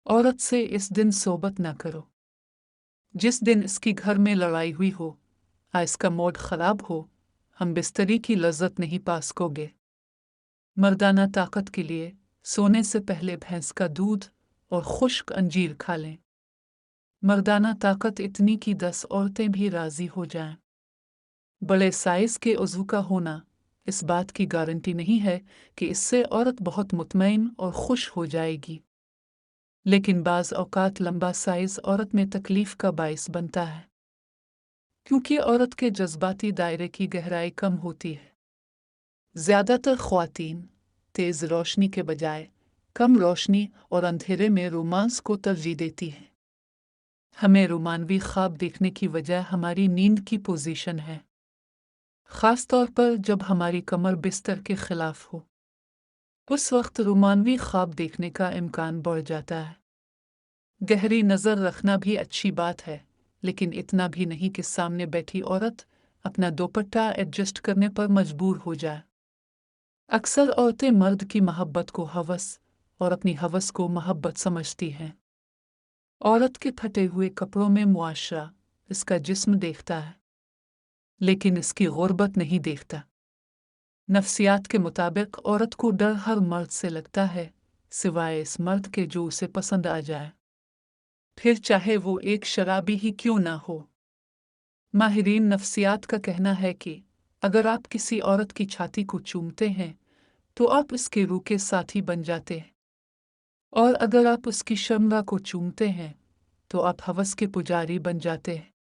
औरत से इस दिन सोबत न करो, जिस दिन इसकी घर में लड़ाई हुई हो या इसका मूड खराब हो, हम बिस्तरी की लज्जत नहीं पा सकोगे। मर्दाना ताकत के लिए सोने से पहले भैंस का दूध और खुश्क अंजीर खा लें। मर्दाना ताकत इतनी कि 10 औरतें भी राजी हो जाएं। बड़े साइज के उज़ू का होना इस बात की गारंटी नहीं है कि इससे औरत बहुत मुतमईन और खुश हो जाएगी, लेकिन बाज़ औक़ात लंबा साइज़ औरत में तकलीफ़ का बाइस बनता है, क्योंकि औरत के जज्बाती दायरे की गहराई कम होती है। ज़्यादातर ख़वातीन तेज़ रोशनी के बजाय कम रोशनी और अंधेरे में रोमांस को तरजीह देती हैं। हमें रोमानवी ख्वाब देखने की वजह हमारी नींद की पोजीशन है, ख़ास तौर पर जब हमारी कमर बिस्तर के ख़िलाफ़ हो। उस वक्त रोमानवी ख्वाब देखने का इम्कान बढ़ जाता है। गहरी नज़र रखना भी अच्छी बात है, लेकिन इतना भी नहीं कि सामने बैठी औरत अपना दुपट्टा एडजस्ट करने पर मजबूर हो जाए। अक्सर औरतें मर्द की मोहब्बत को हवस और अपनी हवस को मोहब्बत समझती हैं। औरत के फटे हुए कपड़ों में मुआशरा इसका जिस्म देखता है, लेकिन इसकी गुर्बत नहीं देखता। नफ्सियात के मुताबिक औरत को डर हर मर्द से लगता है, सिवाय इस मर्द के जो उसे पसंद आ जाए, फिर चाहे वो एक शराबी ही क्यों ना हो। माहिरीन नफ्सियात का कहना है कि अगर आप किसी औरत की छाती को चूमते हैं तो आप इसके रूह के साथी बन जाते हैं, और अगर आप उसकी शर्मगा को चूमते हैं तो आप हवस के पुजारी बन जाते हैं।